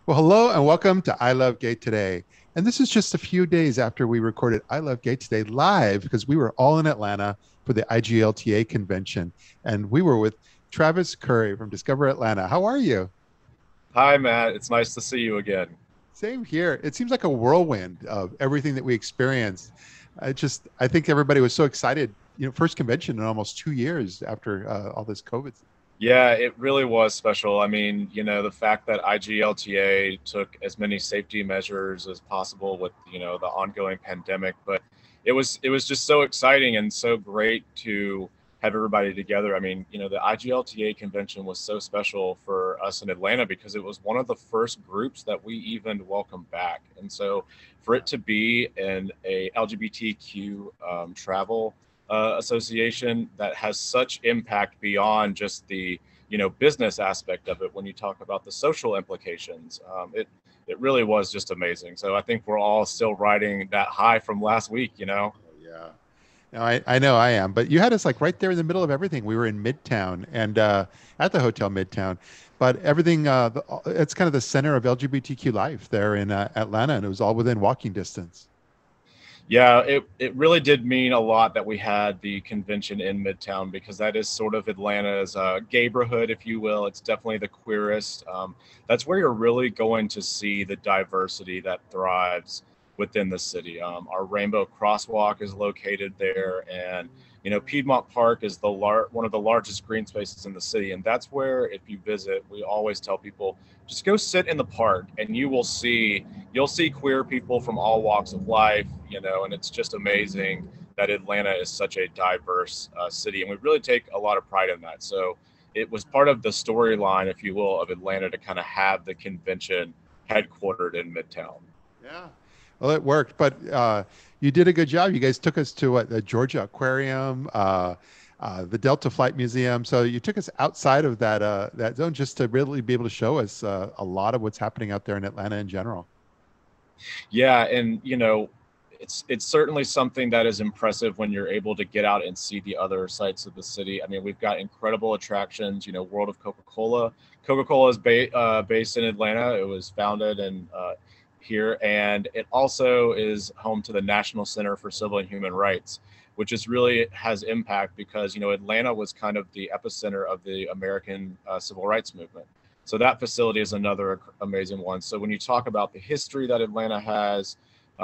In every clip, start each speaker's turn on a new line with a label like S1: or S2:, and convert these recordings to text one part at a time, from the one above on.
S1: Well, hello and welcome to I Love Gay Today. And this is just a few days after we recorded I Love Gay Today live because we were all in Atlanta for the IGLTA convention. And we were with Travis Currie from Discover Atlanta. How are you?
S2: Hi, Matt. It's nice to see you again.
S1: Same here. It seems like a whirlwind of everything that we experienced. I think everybody was so excited. First convention in almost 2 years after all this COVID.
S2: Yeah, it really was special. I mean, the fact that IGLTA took as many safety measures as possible with, the ongoing pandemic, but it was just so exciting and so great to have everybody together. I mean, the IGLTA convention was so special for us in Atlanta because it was one of the first groups that we even welcomed back. And so for it to be in a LGBTQ travel association that has such impact beyond just the business aspect of it. When you talk about the social implications, it really was just amazing. So I think we're all still riding that high from last week.
S1: Oh, yeah. No, I know I am, but you had us like right there in the middle of everything. We were in Midtown and at the Hotel Midtown, but everything, it's kind of the center of LGBTQ life there in Atlanta, and it was all within walking distance.
S2: Yeah, it really did mean a lot that we had the convention in Midtown because that is sort of Atlanta's gayborhood, if you will. It's definitely the queerest. That's where you're really going to see the diversity that thrives within the city. Our Rainbow Crosswalk is located there, and Piedmont Park is one of the largest green spaces in the city, and that's where, if you visit, we always tell people just go sit in the park, and you'll see queer people from all walks of life, and it's just amazing that Atlanta is such a diverse city, and we really take a lot of pride in that. So it was part of the storyline, if you will, of Atlanta to kind of have the convention headquartered in Midtown.
S1: Yeah. Well, it worked, but you did a good job. You guys took us to what, the Georgia Aquarium, the Delta Flight Museum. So you took us outside of that zone just to really be able to show us a lot of what's happening out there in Atlanta in general.
S2: Yeah, and it's certainly something that is impressive when you're able to get out and see the other sites of the city. I mean, we've got incredible attractions. World of Coca-Cola. Coca-Cola is based in Atlanta. It was founded in here, and it also is home to the National Center for Civil and Human Rights, which is really has impact because Atlanta was kind of the epicenter of the American civil rights movement. So that facility is another amazing one. So when you talk about the history that Atlanta has,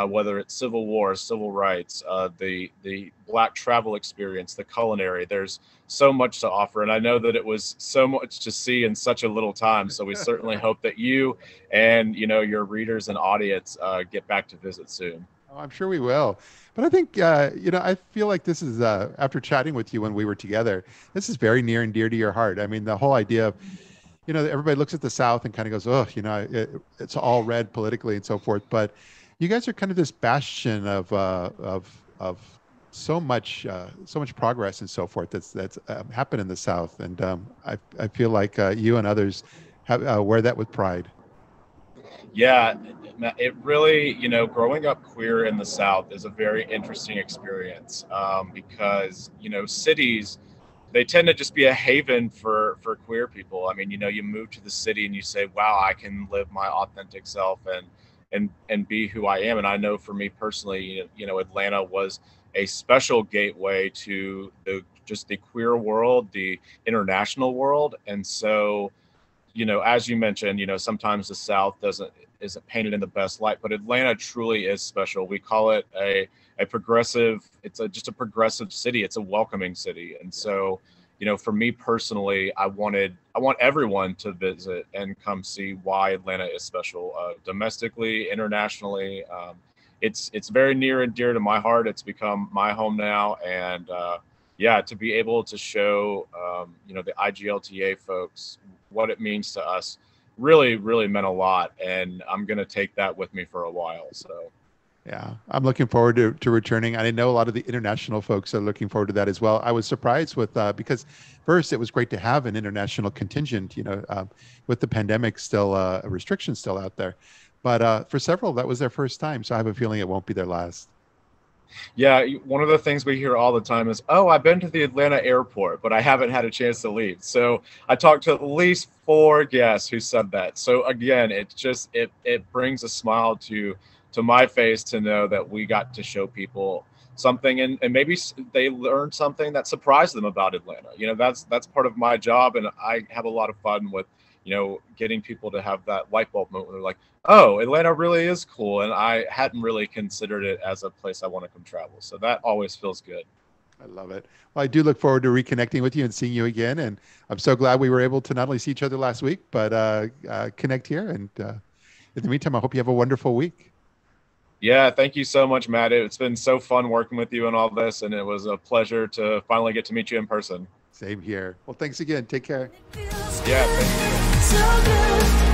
S2: whether it's Civil War, civil rights, the Black travel experience, the culinary, there's so much to offer. And I know that it was so much to see in such a little time. So we certainly hope that you and your readers and audience get back to visit soon.
S1: Oh, I'm sure we will. But I think, I feel like this is, after chatting with you when we were together, this is very near and dear to your heart. I mean, the whole idea of, everybody looks at the South and kind of goes, oh, it's all red politically and so forth. But you guys are kind of this bastion of so much progress and so forth that's happened in the South, and I feel like you and others have wear that with pride.
S2: Yeah, it really, growing up queer in the South is a very interesting experience because, cities, they tend to just be a haven for queer people. I mean, you move to the city and you say, wow, I can live my authentic self and be who I am. And I know for me personally, Atlanta was a special gateway to just the queer world, the international world. And so, as you mentioned, sometimes the South isn't painted in the best light, but Atlanta truly is special. We call it a progressive. Just a progressive city. It's a welcoming city, and so for me personally, I want everyone to visit and come see why Atlanta is special, domestically, internationally. It's very near and dear to my heart. It's become my home now, and yeah, to be able to show the IGLTA folks what it means to us really, really meant a lot. And I'm going to take that with me for a while. So,
S1: Yeah, I'm looking forward to returning. I know a lot of the international folks are looking forward to that as well. I was surprised with because first it was great to have an international contingent, with the pandemic still restrictions still out there. But for several, that was their first time. So I have a feeling it won't be their last.
S2: Yeah, one of the things we hear all the time is, "Oh, I've been to the Atlanta airport, but I haven't had a chance to leave." So I talked to at least 4 guests who said that. So again, it brings a smile to my face to know that we got to show people something, and maybe they learned something that surprised them about Atlanta. You know, that's part of my job, and I have a lot of fun with, you know, getting people to have that light bulb moment where they're like, oh, Atlanta really is cool, and I hadn't really considered it as a place I want to come travel. So that always feels good.
S1: I love it. Well, I do look forward to reconnecting with you and seeing you again. And I'm so glad we were able to not only see each other last week, but connect here. And in the meantime, I hope you have a wonderful week.
S2: Yeah, thank you so much, Matt. It's been so fun working with you and all this, and it was a pleasure to finally get to meet you in person.
S1: Same here. Well, thanks again. Take care.
S2: Yeah, thank you.
S3: So good.